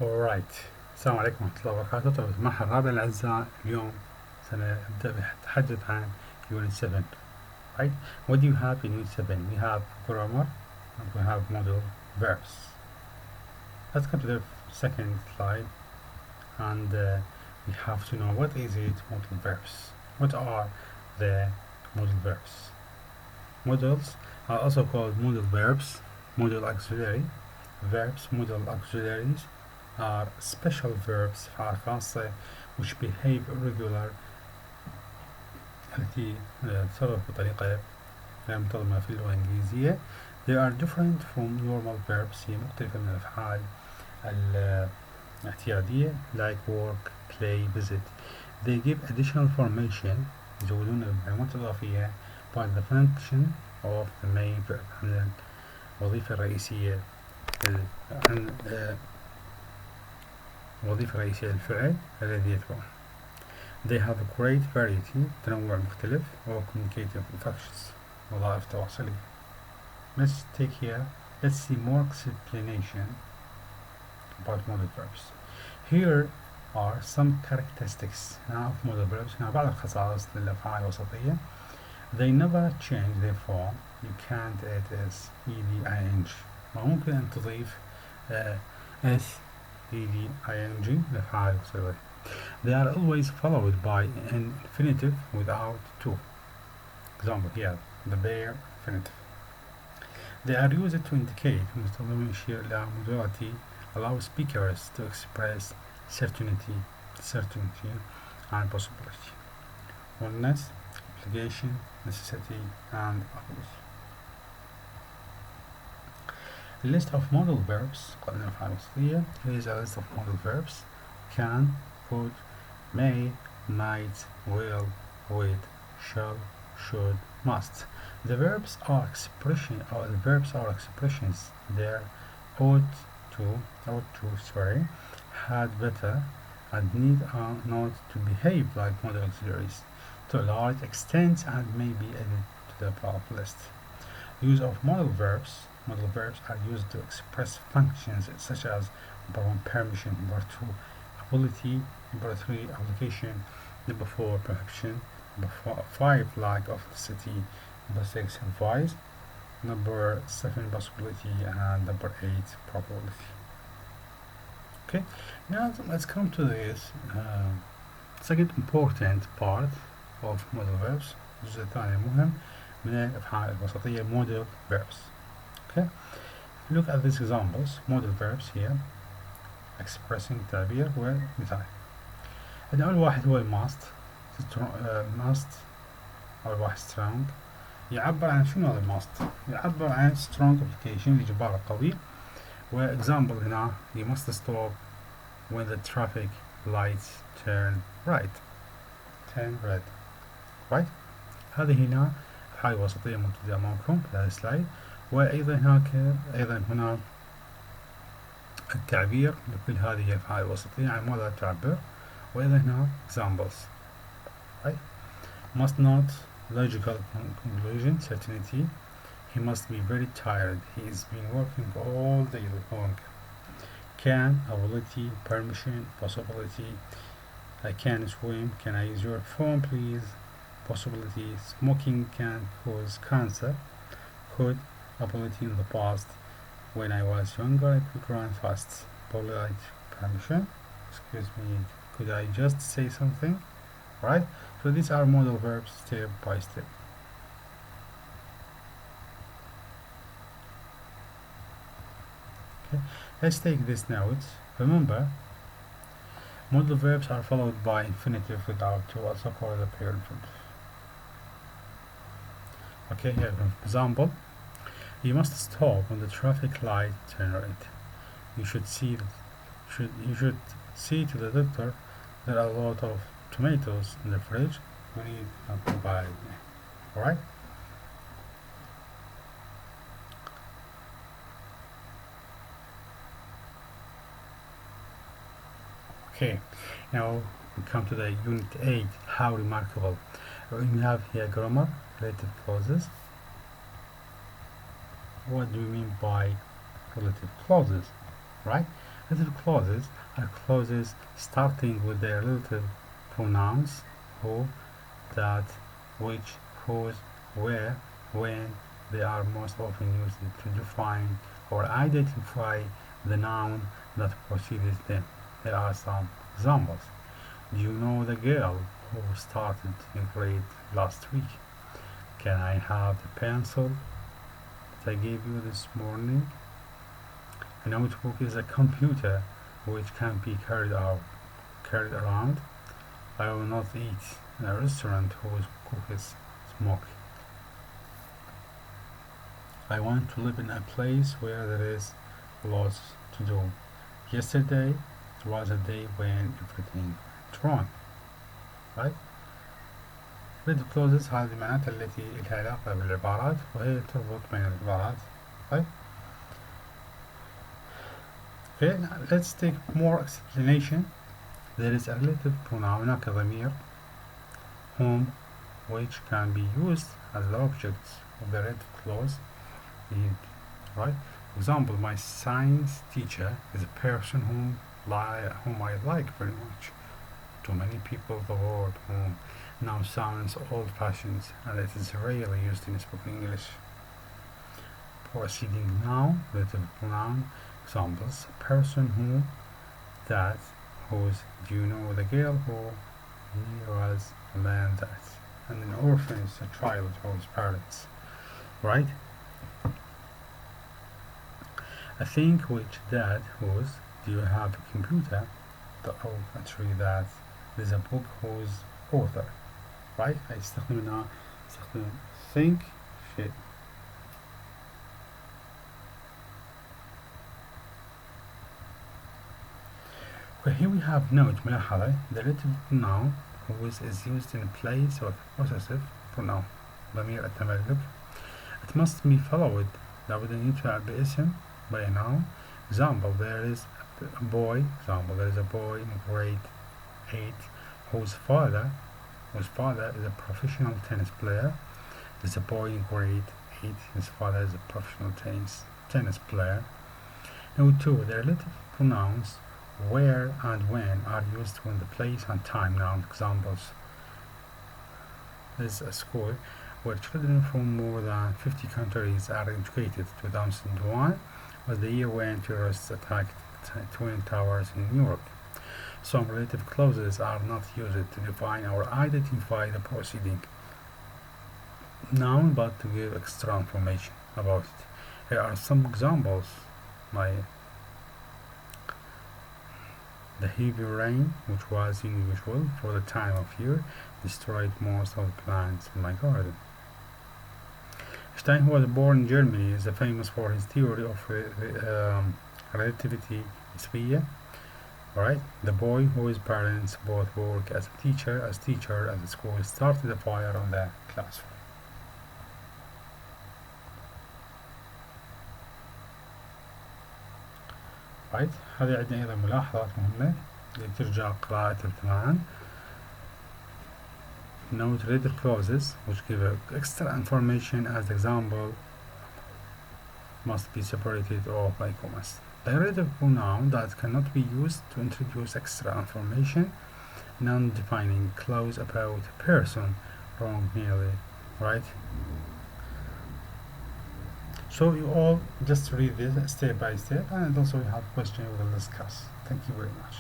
Alright, السلام عليكم ورحمة الله وبركاته. طلبة المرحلة الرابعة الأعزاء، اليوم سنبدأ بالتحدث عن Unit 7. Right? What do you have in Unit 7? We have grammar and we have modal verbs. Let's come to the second slide and we have to know what is it modal verbs. What are the modal verbs? Modals are also called modal verbs, modal auxiliary verbs, modal auxiliaries are special verbs أفعال خاصة which behave irregular التي تتصرف بطريقة غير منتظمة في اللغة الإنجليزية. They are different from normal verbs. هي مختلفة من الأفعال الاعتيادية like work, play, visit. They give additional information يزودون المعلومات الإضافية by the function of the main verb عن الوظيفة الرئيسية عن الوظيفة الرئيسية للفعل الذي يتبعه. They have a great variety تنوع مختلف of communicative functions وظائف تواصلية. Let's see more explanation about modal verbs. Here are some characteristics of modal verbs. هنا بعض الخصائص للأفعال الوسطية. They never change their form. You can't add s, ed, ing. وممكن أن تضيف s, ed, ing للأفعال الوسطية. They are always followed by an infinitive without to. Example here, the bear infinitive. They are used to indicate مستخدم يشير إلى modality allow speakers to express certainty and possibility. Oneness, obligation, necessity, and ability. A list of modal verbs قلنا الأفعال الوسطية. Here is a list of modal verbs: can, could, may, might, will, would, shall, should, must. The verbs are expressions. There ought to, had better, and need not to behave like modal auxiliaries to a large extent and may be added to the above list. Use of modal verbs. Modal verbs are used to express functions such as number 1 permission, number 2 ability, number 3 application, number 4 prohibition, number 5 lack of necessity, number 6 advice, number 7 possibility, and number 8 probability. Okay, now let's come to this second important part of modal verbs. الجزء الثاني المهم من الأفعال الوسطية modal verbs. Okay, look at these examples. Modal verbs here expressing تعبير ومثال. أول واحد هو must. أول واحد strong يعبر عن شنو هذا must؟ يعبر عن strong application الإجبار القوي. وإكزامبل هنا you must stop when the traffic lights turn red. Right؟ هذه هنا أفعال وسطية موجودة أمامكم في هذا السلايد. وأيضا هنا التعبير لكل هذه الأفعال الوسطية عن ماذا تعبر. وأيضا هنا examples. Right? Must not, logical conclusion, certainty. He must be very tired. He has been working all day long. Can, ability, permission, possibility. I can swim. Can I use your phone, please? Possibility. Smoking can cause cancer. Could, ability in the past. When I was younger, I could run fast. Polite, permission. Excuse me, could I just say something? Right? So these are modal verbs step by step. Okay, let's take this note. Remember, modal verbs are followed by infinitive without to, also called a paired verb. Okay, here for example, you must stop when the traffic light turns red. You should see to the doctor. There are a lot of tomatoes in the fridge. We need to buy them. Alright? Okay, now we come to the Unit 8. How remarkable. We have here grammar, relative clauses. What do we mean by relative clauses? Right? Relative clauses are clauses starting with their relative pronouns who, that, which, whose, where, when. They are most often used to define or identify the noun that precedes them. There are some examples. Do you know the girl who started in grade last week? Can I have the pencil that I gave you this morning? A notebook is a computer which can be carried around. I will not eat in a restaurant whose cookies smoke. I want to live in a place where there is lots to do. Yesterday it was a day when everything went wrong. right؟ relative clauses هذه معناتها التي لها علاقة بالعبارات وهي تربط بين العبارات. right? Okay, now let's take more explanation. There is a relative pronoun هناك ضمير whom which can be used as the object of the relative clause. Right? For example, my science teacher is a person whom I like very much. To many people, the word whom now sounds old-fashioned and it is rarely used in spoken English. Preceding noun, relative pronoun examples: a person who, that, whose. Do you know the girl who? He was a man that. And an orphan is a child whose parents. Right? A thing which, that, whose. Do you have a computer? Actually that. There's a book whose author. right? هيستخدم هنا think شيء. Okay, here we have note ملاحظة. The relative pronoun whose is used in place of possessive pronoun ضمير التملك. It must be followed لابد أن يتبع باسم by a noun. Example: there is a boy. Example: there is a boy in grade 8 whose father is a professional tennis player. There's a boy in grade 8. His father is a professional tennis player. Number 2. The relative pronouns where and when are used when the place and time noun. Examples: there's a school where children from more than 50 countries are educated. 2001 was the year when terrorists attacked Twin Towers in New York. Some relative clauses are not used to define or identify the preceding noun, but to give extra information about it. Here are some examples. The heavy rain, which was unusual for the time of year, destroyed most of the plants in my garden. Einstein, who was born in Germany, is famous for his theory of relativity نسبية. Alright, the boy whose parents both work as a teacher at the school started a fire on the classroom. Right, هذه عندنا أيضا ملاحظات مهمة لترجع قراءتها معا. Note relative clauses which give extra information. As example, must be separated off by commas. A relative pronoun that cannot be used to introduce extra information. Non-defining clause about a person. Wrong merely. Right? So you all just read this step by step, and also we have questions we will discuss. Thank you very much.